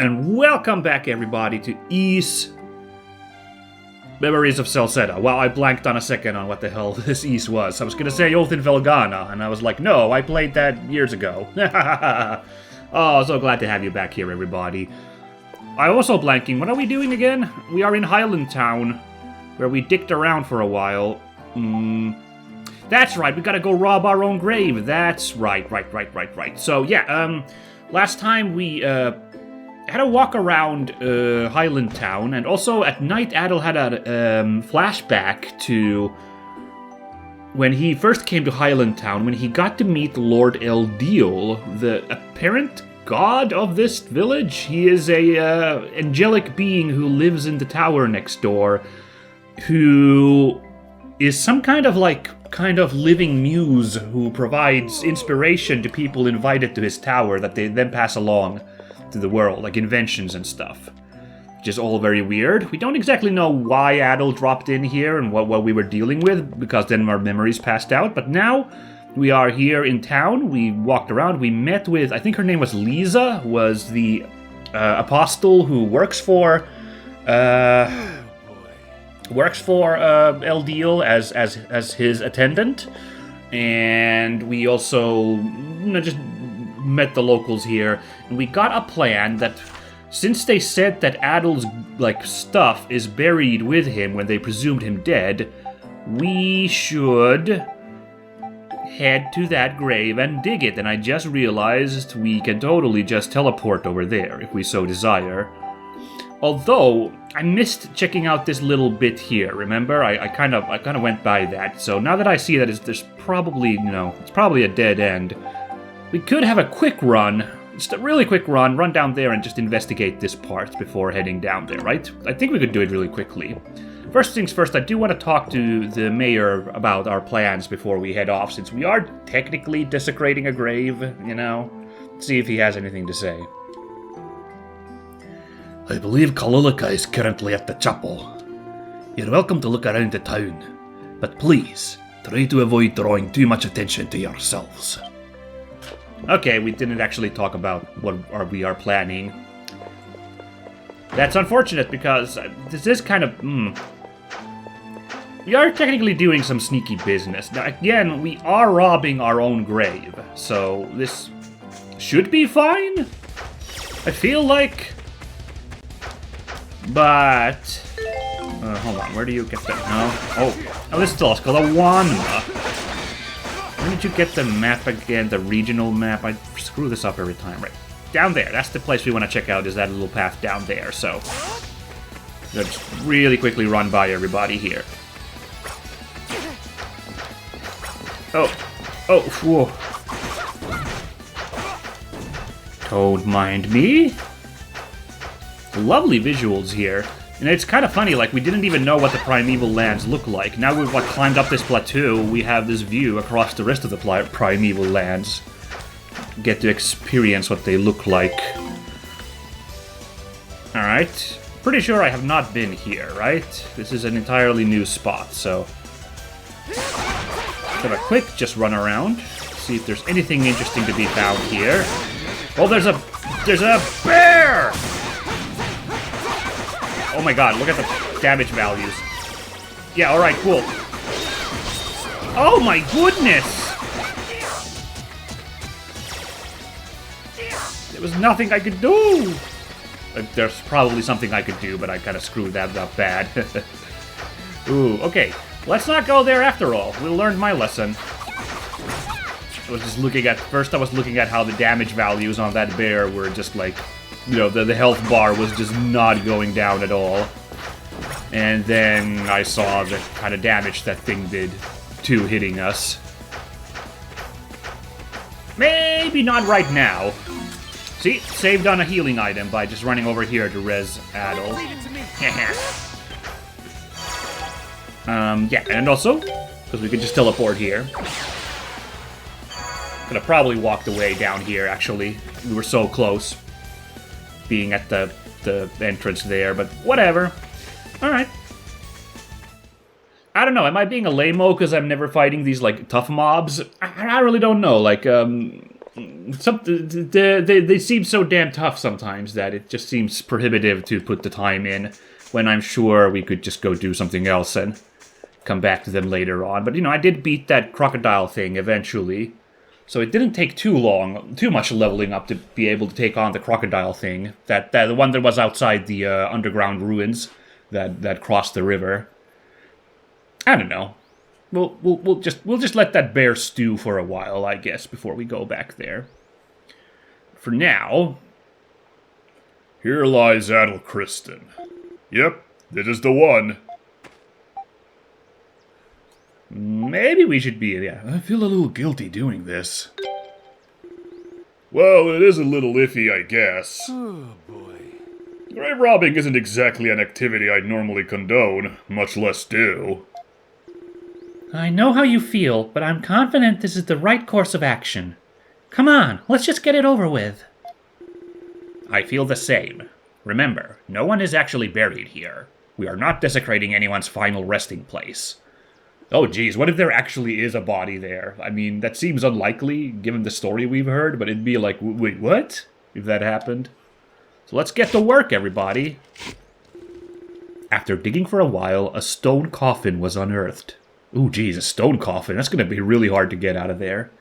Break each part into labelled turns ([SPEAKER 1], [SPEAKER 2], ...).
[SPEAKER 1] And welcome back, everybody, to Ys Memories of Celceta. Well, I blanked on a second on what the hell this Ys was. I was gonna say Oath in Velgana, and I was like, no, I played that years ago. Oh, so glad to have you back here, everybody. I'm also blanking. What are we doing again? We are in Highland Town, where we dicked around for a while. That's right, we gotta go rob our own grave. That's right. So, yeah, last time we, had a walk around Highland Town, and also at night Adol had a flashback to when he first came to Highland Town, when he got to meet Lord Eldeel, the apparent god of this village. He is a angelic being who lives in the tower next door, who is some kind of living muse who provides inspiration to people invited to his tower that they then pass along to the world, like inventions and stuff, which is all very weird. We don't exactly know why Adol dropped in here and what we were dealing with, because then our memories passed out, but now we are here in town. We walked around, we met with, I think her name was Lisa, was the apostle who works for Eldeel as his attendant, and we also just met the locals here, and we got a plan that, since they said that Adol's stuff is buried with him when they presumed him dead, we should head to that grave and dig it. And I just realized we can totally just teleport over there if we so desire. Although I missed checking out this little bit here. Remember, I kind of went by that. So now that I see that there's probably it's probably a dead end. We could have a quick run, just a really quick run down there and just investigate this part before heading down there, right? I think we could do it really quickly. First things first, I do want to talk to the mayor about our plans before we head off, since we are technically desecrating a grave, see if he has anything to say.
[SPEAKER 2] I believe Kalulika is currently at the chapel. You're welcome to look around the town, but please, try to avoid drawing too much attention to yourselves.
[SPEAKER 1] Okay, we didn't actually talk about what we are planning. That's unfortunate, because this is kind of... We are technically doing some sneaky business. Now, again, we are robbing our own grave, so this should be fine? I feel like... But... hold on, where do you get that? No? Oh, this is also called a Wanma. Where did you get the map again? The regional map? I screw this up every time. Right. Down there. That's the place we want to check out, is that little path down there. So, let's really quickly run by everybody here. Whoa. Don't mind me. Lovely visuals here. And it's kind of funny, we didn't even know what the primeval lands look like. Now we've climbed up this plateau, we have this view across the rest of the primeval lands. Get to experience what they look like. Alright. Pretty sure I have not been here, right? This is an entirely new spot, so... have a quick just run around. See if there's anything interesting to be found here. Oh, there's a bear! Oh my god, look at the damage values. Yeah, alright, cool. Oh my goodness! There was nothing I could do! There's probably something I could do, but I kind of screwed that up bad. Ooh, okay. Let's not go there after all. We learned my lesson. I was just looking at... First I was looking at how the damage values on that bear were just the health bar was just not going down at all. And then I saw the kind of damage that thing did to hitting us. Maybe not right now. See? Saved on a healing item by just running over here to res Adol. Yeah, and also, because we could just teleport here. Could have probably walked away down here, actually. We were so close. Being at the entrance there, but whatever. Alright. I don't know, am I being a lame-o because I'm never fighting these, tough mobs? I really don't know, They seem so damn tough sometimes that it just seems prohibitive to put the time in, when I'm sure we could just go do something else and come back to them later on. But, I did beat that crocodile thing eventually, so it didn't take too much leveling up to be able to take on the crocodile thing, the one that was outside the underground ruins that crossed the river. I don't know. We'll just let that bear stew for a while, I guess, before we go back there. For now,
[SPEAKER 2] here lies Adol Kristen. Yep, this is the one.
[SPEAKER 1] Maybe we should be, yeah.
[SPEAKER 2] I feel a little guilty doing this. Well, it is a little iffy, I guess.
[SPEAKER 3] Oh, boy.
[SPEAKER 2] Grave robbing isn't exactly an activity I'd normally condone, much less do.
[SPEAKER 1] I know how you feel, but I'm confident this is the right course of action. Come on, let's just get it over with. I feel the same. Remember, no one is actually buried here. We are not desecrating anyone's final resting place. Oh geez, what if there actually is a body there? I mean, that seems unlikely, given the story we've heard, but it'd be like, wait, what? If that happened. So let's get to work, everybody. After digging for a while, a stone coffin was unearthed. Ooh, geez, a stone coffin. That's going to be really hard to get out of there.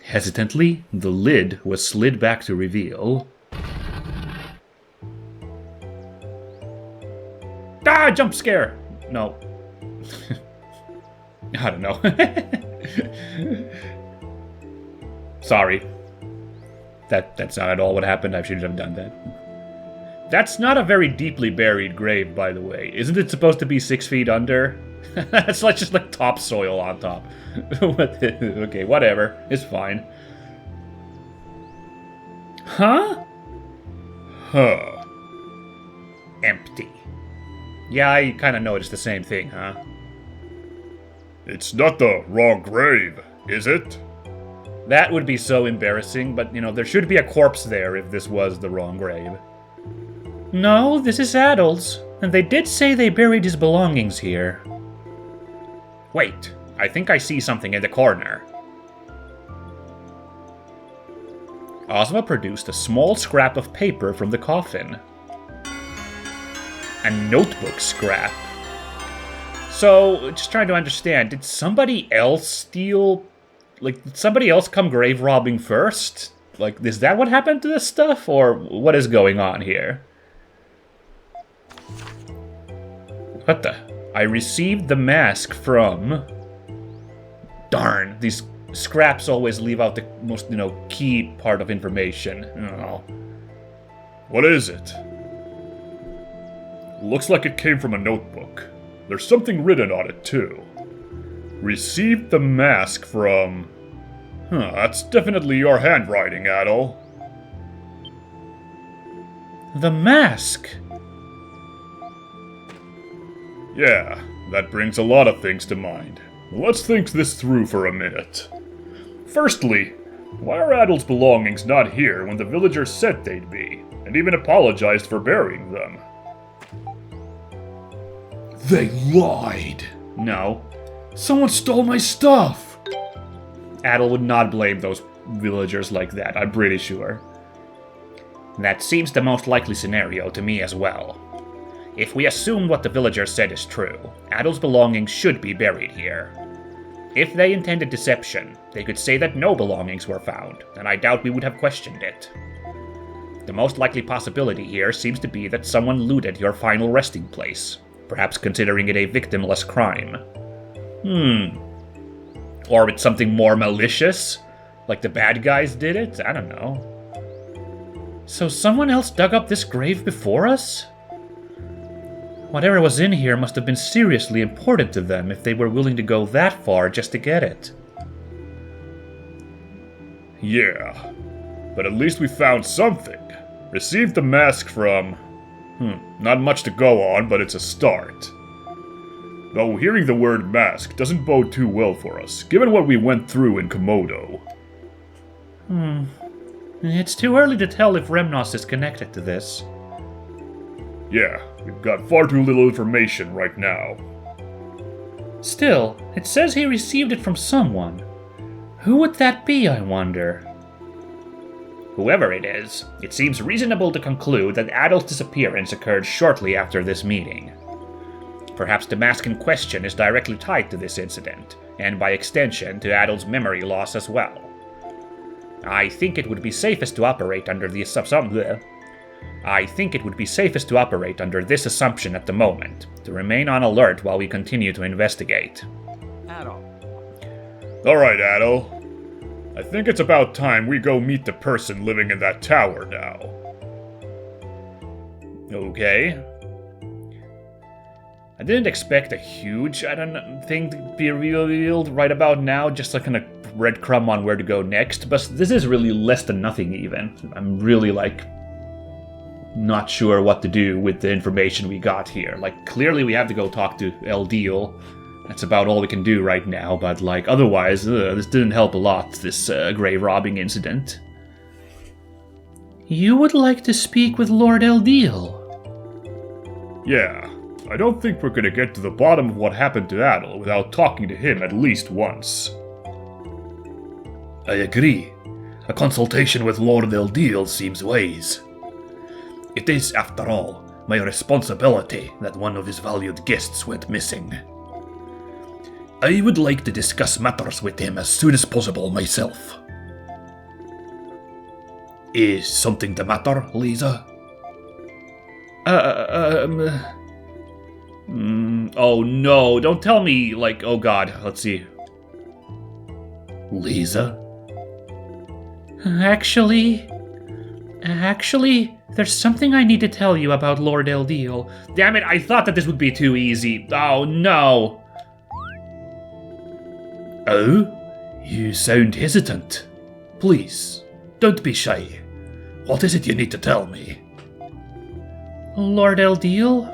[SPEAKER 1] Hesitantly, the lid was slid back to reveal... Ah, jump scare! No. I don't know. Sorry. That's not at all what happened. I shouldn't have done that. That's not a very deeply buried grave, by the way. Isn't it supposed to be 6 feet under? It's like just like topsoil on top. Okay, whatever. It's fine. Huh?
[SPEAKER 2] Huh.
[SPEAKER 1] Empty. Yeah, I kind of noticed the same thing, huh?
[SPEAKER 2] It's not the wrong grave, is it?
[SPEAKER 1] That would be so embarrassing, but, there should be a corpse there if this was the wrong grave. No, this is Adol's, and they did say they buried his belongings here. Wait, I think I see something in the corner. Ozma produced a small scrap of paper from the coffin. A notebook scrap. So, just trying to understand, did somebody else steal... did somebody else come grave robbing first? Is that what happened to this stuff? Or what is going on here? What the... I received the mask from... Darn, these scraps always leave out the most, key part of information. Oh.
[SPEAKER 2] What is it? Looks like it came from a notebook. There's something written on it, too. Received the mask from... that's definitely your handwriting, Adol.
[SPEAKER 1] The mask?
[SPEAKER 2] Yeah, that brings a lot of things to mind. Let's think this through for a minute. Firstly, why are Adol's belongings not here when the villagers said they'd be, and even apologized for burying them?
[SPEAKER 3] They lied!
[SPEAKER 1] No.
[SPEAKER 3] Someone stole my stuff!
[SPEAKER 1] Adol would not blame those villagers like that, I'm pretty sure. That seems the most likely scenario to me as well. If we assume what the villagers said is true, Adol's belongings should be buried here. If they intended deception, they could say that no belongings were found, and I doubt we would have questioned it. The most likely possibility here seems to be that someone looted your final resting place, perhaps considering it a victimless crime. Or it's something more malicious? Like the bad guys did it? I don't know. So someone else dug up this grave before us? Whatever was in here must have been seriously important to them if they were willing to go that far just to get it.
[SPEAKER 2] Yeah, but at least we found something. Received the mask from... not much to go on, but it's a start. Though hearing the word mask doesn't bode too well for us, given what we went through in Komodo.
[SPEAKER 1] It's too early to tell if Remnos is connected to this.
[SPEAKER 2] Yeah, we've got far too little information right now.
[SPEAKER 1] Still, it says he received it from someone. Who would that be, I wonder? Whoever it is, it seems reasonable to conclude that Adol's disappearance occurred shortly after this meeting. Perhaps the mask in question is directly tied to this incident, and by extension to Adol's memory loss as well. I think it would be safest to operate under the this assumption at the moment, to remain on alert while we continue to investigate.
[SPEAKER 4] Adol.
[SPEAKER 2] Alright, Adol. I think it's about time we go meet the person living in that tower now.
[SPEAKER 1] Okay. I didn't expect a huge, thing to be revealed right about now, just a kind of breadcrumb on where to go next, but this is really less than nothing even. I'm really, not sure what to do with the information we got here. Clearly we have to go talk to Eldeel. That's about all we can do right now, but, otherwise, this didn't help a lot, this grave robbing incident. You would like to speak with Lord Eldeel?
[SPEAKER 2] Yeah. I don't think we're gonna get to the bottom of what happened to Adol without talking to him at least once.
[SPEAKER 3] I agree. A consultation with Lord Eldeel seems wise. It is, after all, my responsibility that one of his valued guests went missing. I would like to discuss matters with him as soon as possible myself. Is something the matter, Lisa?
[SPEAKER 1] Oh no, don't tell me, oh god, let's see.
[SPEAKER 3] Lisa?
[SPEAKER 5] Actually, there's something I need to tell you about Lord Eldeel.
[SPEAKER 1] Damn it, I thought that this would be too easy. Oh no.
[SPEAKER 3] Oh? You sound hesitant. Please, don't be shy. What is it you need to tell me?
[SPEAKER 5] Lord Eldeel?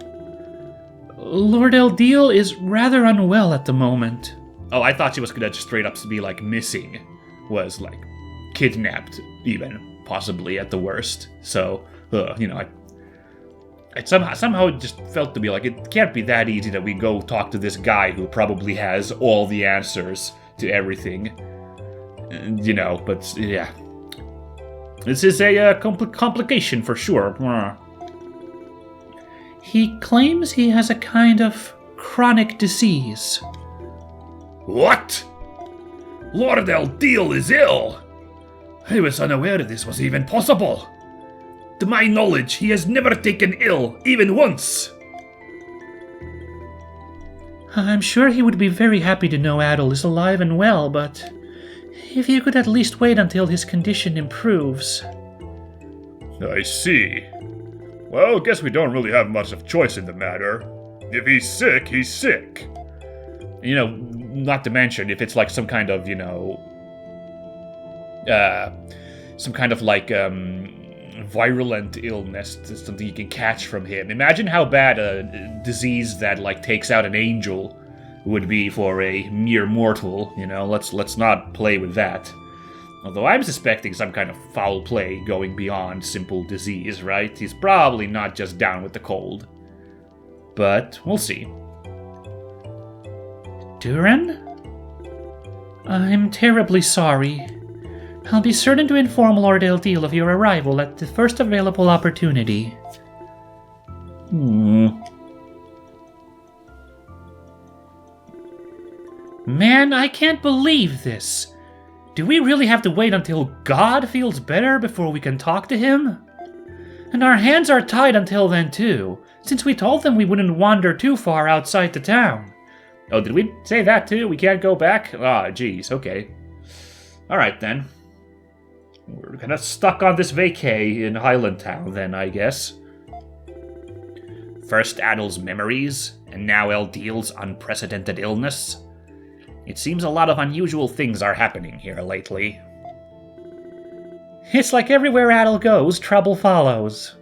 [SPEAKER 5] Lord Eldeel is rather unwell at the moment.
[SPEAKER 1] Oh, I thought she was gonna just straight up be missing. Was kidnapped, even, possibly at the worst. So, I somehow just felt to be it can't be that easy that we go talk to this guy who probably has all the answers to everything. But yeah. This is a complication for sure.
[SPEAKER 5] He claims he has a kind of chronic disease.
[SPEAKER 3] What? Lord Eldeel is ill! I was unaware this was even possible. To my knowledge, he has never taken ill, even once.
[SPEAKER 5] I'm sure he would be very happy to know Adol is alive and well, but if you could at least wait until his condition improves.
[SPEAKER 2] I see. Well, guess we don't really have much of choice in the matter. If he's sick, he's sick.
[SPEAKER 1] Not to mention, if it's some kind of, virulent illness, something you can catch from him. Imagine how bad a disease that, takes out an angel would be for a mere mortal, Let's not play with that. Although I'm suspecting some kind of foul play going beyond simple disease, right? He's probably not just down with the cold. But we'll see.
[SPEAKER 5] Duran? I'm terribly sorry. I'll be certain to inform Lord Eldeel of your arrival at the first available opportunity. Man, I can't believe this. Do we really have to wait until God feels better before we can talk to him? And our hands are tied until then too, since we told them we wouldn't wander too far outside the town.
[SPEAKER 1] Oh, did we say that too? We can't go back? Ah, geez, okay. Alright then. We're kinda stuck on this vacay in Highland Town then, I guess. First Adol's memories, and now Eldeel's unprecedented illness. It seems a lot of unusual things are happening here lately.
[SPEAKER 5] It's like everywhere Adol goes, trouble follows.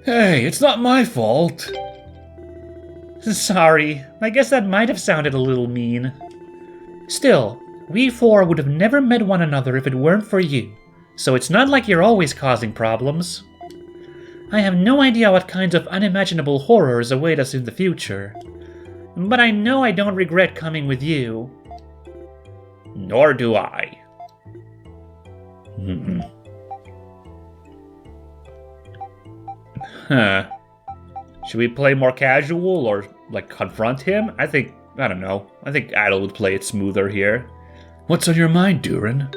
[SPEAKER 3] Hey, it's not my fault.
[SPEAKER 5] Sorry, I guess that might have sounded a little mean. Still, we four would have never met one another if it weren't for you, so it's not like you're always causing problems. I have no idea what kinds of unimaginable horrors await us in the future. But I know I don't regret coming with you.
[SPEAKER 1] Nor do I. Huh. Should we play more casual or, like, confront him? I don't know. I think Adol would play it smoother here. What's on your mind, Durin?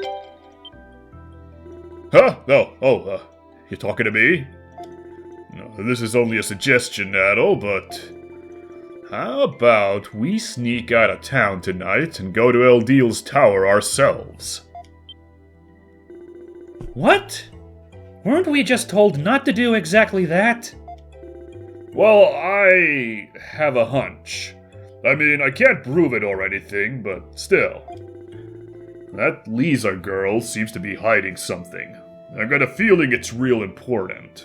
[SPEAKER 2] Huh? You talking to me? No, this is only a suggestion, Adol, but how about we sneak out of town tonight and go to Eldeel's tower ourselves?
[SPEAKER 5] What? Weren't we just told not to do exactly that?
[SPEAKER 2] Well, I have a hunch. I mean, I can't prove it or anything, but still. That Lisa girl seems to be hiding something. I got a feeling it's real important.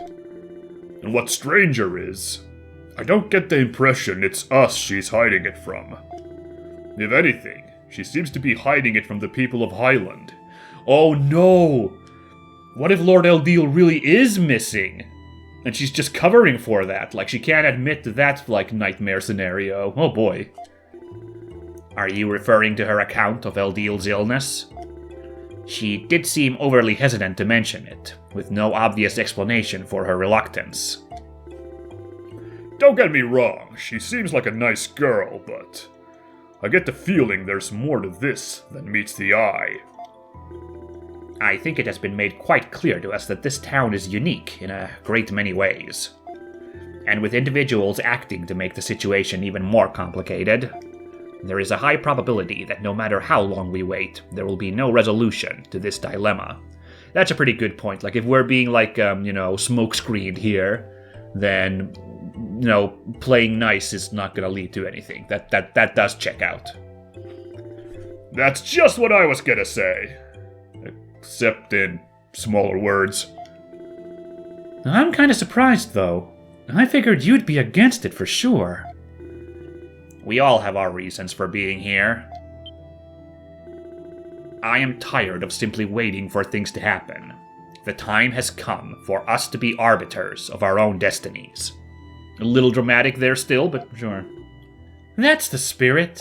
[SPEAKER 2] And what's stranger is, I don't get the impression it's us she's hiding it from. If anything, she seems to be hiding it from the people of Highland.
[SPEAKER 1] Oh no! What if Lord Eldeel really is missing? And she's just covering for that, like she can't admit to that, like, nightmare scenario. Oh boy. Are you referring to her account of Eldeel's illness? She did seem overly hesitant to mention it, with no obvious explanation for her reluctance.
[SPEAKER 2] Don't get me wrong, she seems like a nice girl, but I get the feeling there's more to this than meets the eye.
[SPEAKER 1] I think it has been made quite clear to us that this town is unique in a great many ways. And with individuals acting to make the situation even more complicated, there is a high probability that no matter how long we wait, there will be no resolution to this dilemma. That's a pretty good point. Like, if we're being, like, smoke-screened here, then, playing nice is not gonna lead to anything. That does check out.
[SPEAKER 2] That's just what I was gonna say. Except in smaller words.
[SPEAKER 5] I'm kinda surprised, though. I figured you'd be against it for sure.
[SPEAKER 1] We all have our reasons for being here. I am tired of simply waiting for things to happen. The time has come for us to be arbiters of our own destinies. A little dramatic there still, but sure.
[SPEAKER 5] That's the spirit.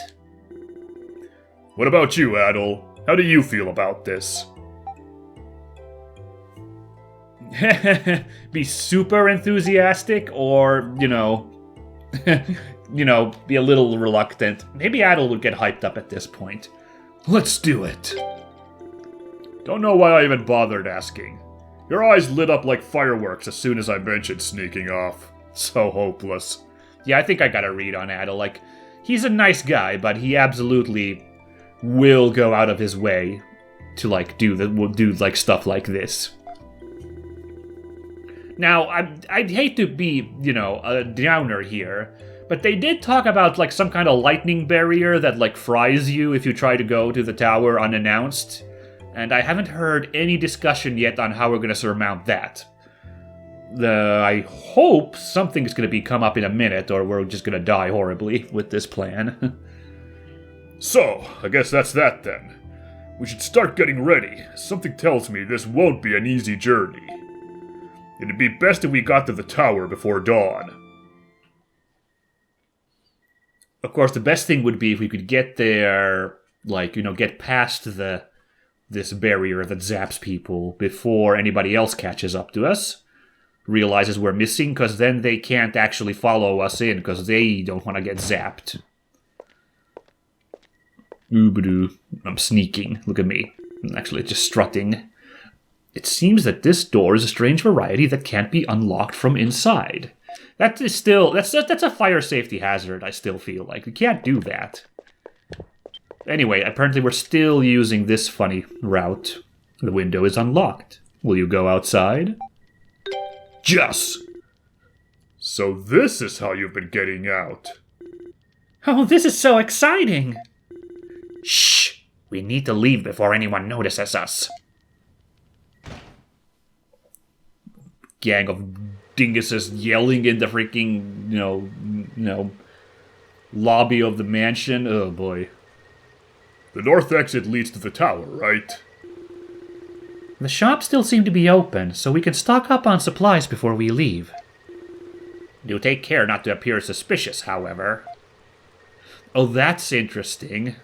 [SPEAKER 2] What about you, Adol? How do you feel about this?
[SPEAKER 1] Be super enthusiastic or, be a little reluctant. Maybe Adol would get hyped up at this point.
[SPEAKER 3] Let's do it.
[SPEAKER 2] Don't know why I even bothered asking. Your eyes lit up like fireworks as soon as I mentioned sneaking off. So hopeless.
[SPEAKER 1] Yeah, I think I got a read on Adol. Like, he's a nice guy, but he absolutely will go out of his way to, like, do stuff like this. Now, I'd hate to be, a downer here, but they did talk about, like, some kind of lightning barrier that, like, fries you if you try to go to the tower unannounced, and I haven't heard any discussion yet on how we're going to surmount that. I hope something's going to come up in a minute, or we're just going to die horribly with this plan.
[SPEAKER 2] So, I guess that's that then. We should start getting ready. Something tells me this won't be an easy journey. It'd be best if we got to the tower before dawn.
[SPEAKER 1] Of course, the best thing would be if we could get there, like, get past this barrier that zaps people before anybody else catches up to us, realizes we're missing, because then they can't actually follow us in, because they don't want to get zapped. Oobadoo. I'm sneaking. Look at me. I'm actually just strutting. It seems that this door is a strange variety that can't be unlocked from inside. That is still... That's a fire safety hazard, I still feel like. We can't do that. Anyway, apparently we're still using this funny route. The window is unlocked. Will you go outside?
[SPEAKER 2] Yes! So this is how you've been getting out.
[SPEAKER 5] Oh, this is so exciting!
[SPEAKER 1] Shh! We need to leave before anyone notices us. Gang of dinguses yelling in the freaking, lobby of the mansion. Oh boy.
[SPEAKER 2] The north exit leads to the tower, right?
[SPEAKER 5] The shops still seem to be open, so we can stock up on supplies before we leave.
[SPEAKER 1] Do take care not to appear suspicious, however. Oh, that's interesting.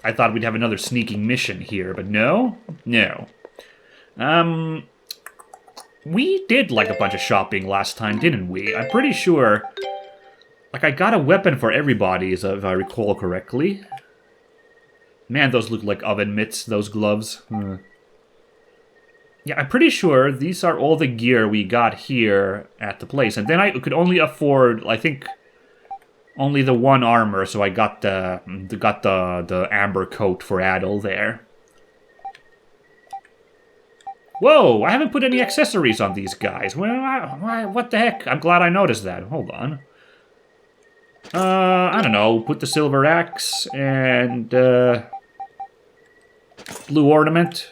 [SPEAKER 1] I thought we'd have another sneaking mission here, but no? No. We did like a bunch of shopping last time, didn't we? I'm pretty sure. Like, I got a weapon for everybody, if I recall correctly. Man, those look like oven mitts, those gloves. Yeah, I'm pretty sure these are all the gear we got here at the place. And then I could only afford, I think, only the one armor, so I got the amber coat for Adol there. Whoa, I haven't put any accessories on these guys. What the heck? I'm glad I noticed that. Hold on. I don't know. Put the silver axe and blue ornament.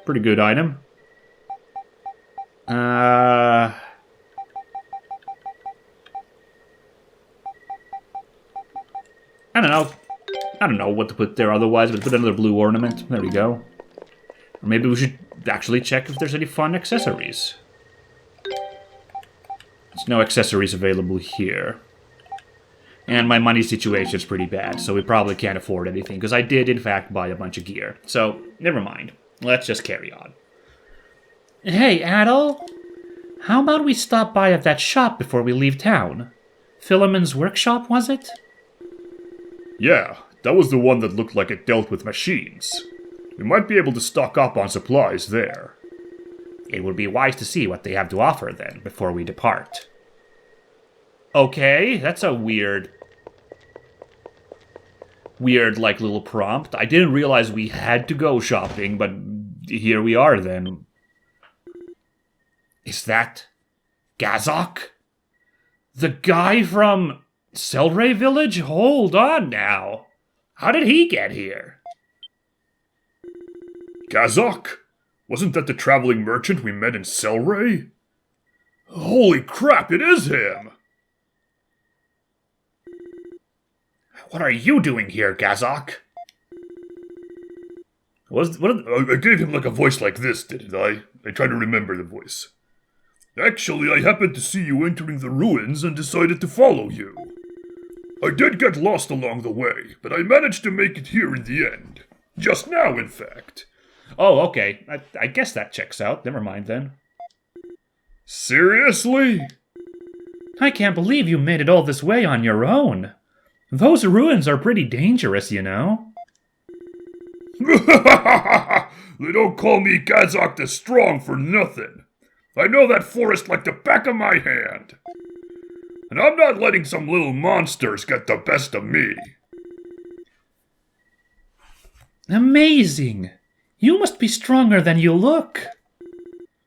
[SPEAKER 1] Pretty good item. I don't know. I don't know what to put there otherwise, but put another blue ornament. There we go. Or maybe we should actually check if there's any fun accessories. There's no accessories available here. And my money situation is pretty bad, so we probably can't afford anything, because I did, in fact, buy a bunch of gear. So, never mind. Let's just carry on.
[SPEAKER 5] Hey, Adol. How about we stop by at that shop before we leave town? Philemon's workshop, was it?
[SPEAKER 2] Yeah, that was the one that looked like it dealt with machines. We might be able to stock up on supplies there.
[SPEAKER 1] It would be wise to see what they have to offer, then, before we depart. Okay, that's a weird, like, little prompt. I didn't realize we had to go shopping, but here we are, then. Is that Gazok? The guy from Selray Village? Hold on now. How did he get here?
[SPEAKER 2] Gazok? Wasn't that the traveling merchant we met in Selray? Holy crap, it is him!
[SPEAKER 1] What are you doing here, Gazok?
[SPEAKER 2] I gave him like a voice like this, didn't I? I try to remember the voice. Actually, I happened to see you entering the ruins and decided to follow you. I did get lost along the way, but I managed to make it here in the end. Just now, in fact.
[SPEAKER 1] Oh, okay. I guess that checks out. Never mind, then.
[SPEAKER 2] Seriously?
[SPEAKER 5] I can't believe you made it all this way on your own. Those ruins are pretty dangerous, you know.
[SPEAKER 2] They don't call me Gazok the Strong for nothing. I know that forest like the back of my hand. And I'm not letting some little monsters get the best of me.
[SPEAKER 5] Amazing! You must be stronger than you look.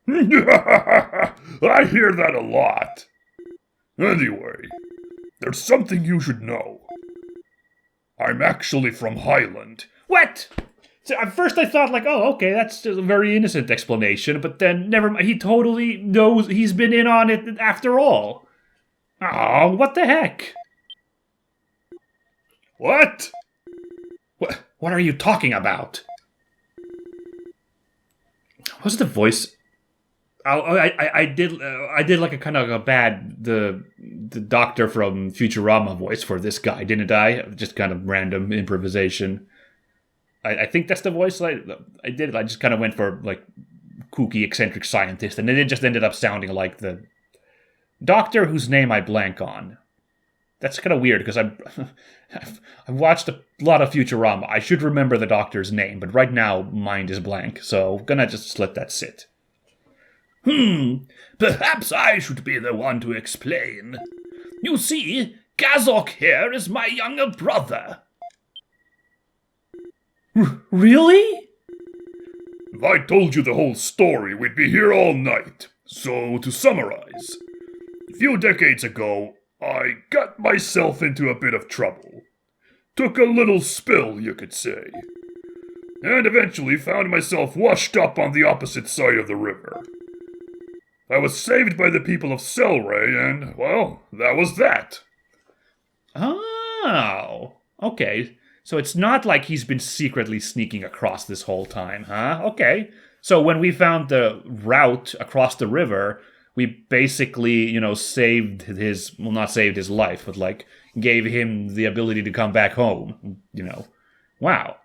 [SPEAKER 2] I hear that a lot. Anyway, there's something you should know. I'm actually from Highland.
[SPEAKER 1] What? So at first I thought, like, oh, okay, that's a very innocent explanation, but then never mind. He totally knows he's been in on it after all. Oh, what the heck?
[SPEAKER 2] What?
[SPEAKER 1] What are you talking about? What's the voice? I did like a kind of a bad the doctor from Futurama voice for this guy, didn't I? Just kind of random improvisation. I think that's the voice I did. I just kind of went for like kooky eccentric scientist, and it just ended up sounding like the doctor whose name I blank on. That's kind of weird because I've watched a lot of Futurama. I should remember the doctor's name, but right now mind is blank, so gonna just let that sit.
[SPEAKER 3] Perhaps I should be the one to explain. You see, Gazok here is my younger brother.
[SPEAKER 5] Really?
[SPEAKER 2] If I told you the whole story, we'd be here all night. So, to summarize, a few decades ago, I got myself into a bit of trouble. Took a little spill, you could say. And eventually found myself washed up on the opposite side of the river. I was saved by the people of Selray, and, well, that was that.
[SPEAKER 1] Oh, okay. So it's not like he's been secretly sneaking across this whole time, huh? Okay. So when we found the route across the river, we basically, saved his, well, not saved his life, but like gave him the ability to come back home, Wow.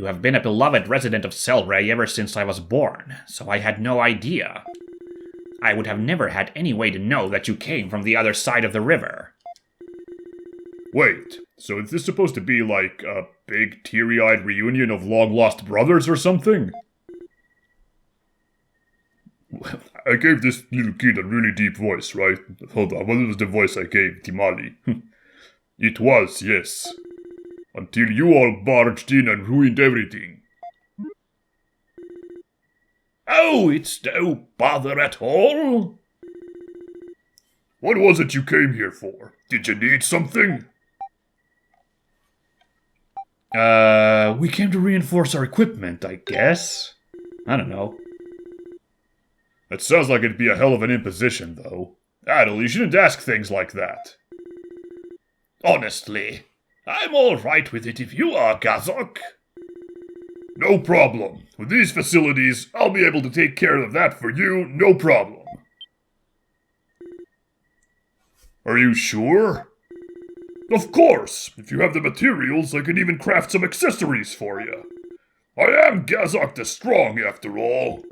[SPEAKER 1] You have been a beloved resident of Selray ever since I was born, so I had no idea. I would have never had any way to know that you came from the other side of the river.
[SPEAKER 2] Wait, so is this supposed to be like a big teary-eyed reunion of long-lost brothers or something? I gave this little kid a really deep voice, right? Hold on, what was the voice I gave Timali? It was, yes. Until you all barged in and ruined everything.
[SPEAKER 3] Oh, it's no bother at all.
[SPEAKER 2] What was it you came here for? Did you need something?
[SPEAKER 1] We came to reinforce our equipment, I guess. I don't know.
[SPEAKER 2] That sounds like it'd be a hell of an imposition, though. Adol, you shouldn't ask things like that.
[SPEAKER 3] Honestly, I'm all right with it if you are, Gazok.
[SPEAKER 2] No problem. With these facilities, I'll be able to take care of that for you, no problem. Are you sure? Of course! If you have the materials, I can even craft some accessories for you. I am Gazok the Strong, after all.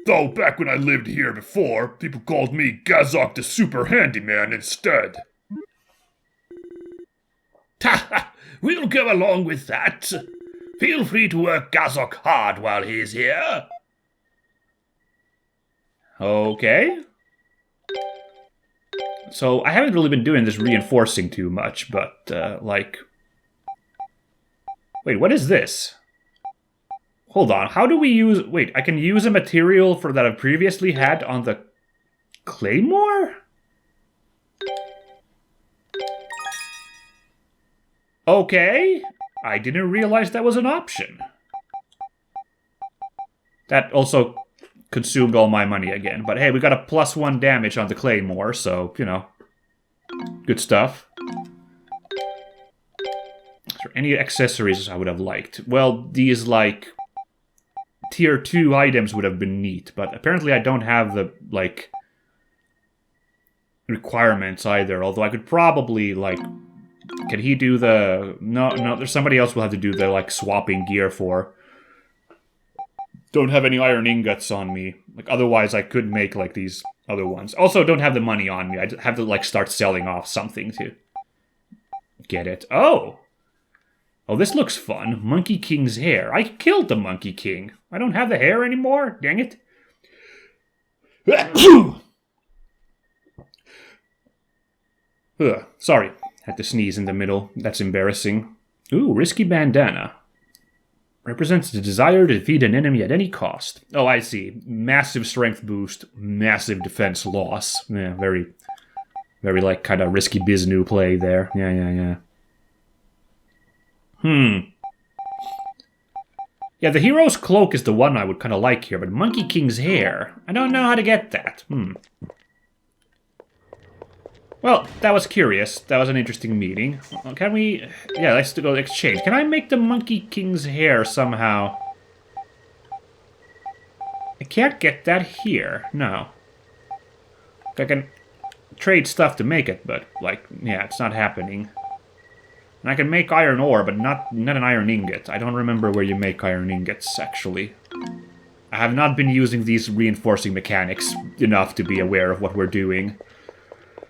[SPEAKER 2] Though back when I lived here before, people called me Gazok the Super Handyman instead.
[SPEAKER 3] Ha! We'll go along with that. Feel free to work Gazok hard while he's here.
[SPEAKER 1] Okay. So, I haven't really been doing this reinforcing too much, but, like... Wait, what is this? Hold on, how do we use... Wait, I can use a material for that I've previously had on the Claymore? Okay. I didn't realize that was an option. That also consumed all my money again. But hey, we got a +1 damage on the Claymore, so, you know. Good stuff. Is there any accessories I would have liked? Well, these, like, tier 2 items would have been neat, but apparently I don't have the, like, requirements either, although I could probably, like... Can he do the... No, there's somebody else we'll have to do the, like, swapping gear for. Don't have any iron ingots on me. Like, otherwise I could make, like, these other ones. Also, don't have the money on me. I have to, like, start selling off something to get it. Oh! Oh, this looks fun. Monkey King's hair. I killed the Monkey King. I don't have the hair anymore? Dang it. Sorry. Had to sneeze in the middle. That's embarrassing. Ooh, risky bandana. Represents the desire to defeat an enemy at any cost. Oh, I see. Massive strength boost, massive defense loss. Yeah, very, like, kind of risky biznu play there. Yeah. Yeah, the hero's cloak is the one I would kind of like here, but Monkey King's hair, I don't know how to get that. Well, that was curious. That was an interesting meeting. Can we... Yeah, let's go exchange. Can I make the Monkey King's hair somehow? I can't get that here. No. I can trade stuff to make it, but, like, yeah, it's not happening. And I can make iron ore, but not an iron ingot. I don't remember where you make iron ingots, actually. I have not been using these reinforcing mechanics enough to be aware of what we're doing.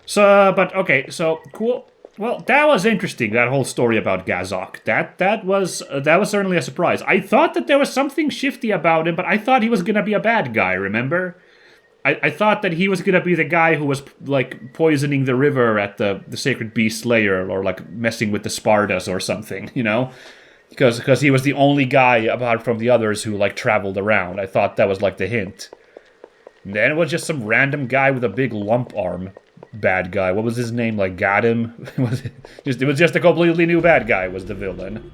[SPEAKER 1] So, but, okay, so, cool. Well, that was interesting, that whole story about Gazok. That was certainly a surprise. I thought that there was something shifty about him, but I thought he was gonna be a bad guy, remember? I thought that he was gonna be the guy who was, like, poisoning the river at the Sacred Beast Lair, or, like, messing with the Spartas or something, you know? Because he was the only guy, apart from the others, who, like, traveled around. I thought that was, like, the hint. And then it was just some random guy with a big lump arm. Bad guy. What was his name? Like, got him? It was just a completely new bad guy was the villain.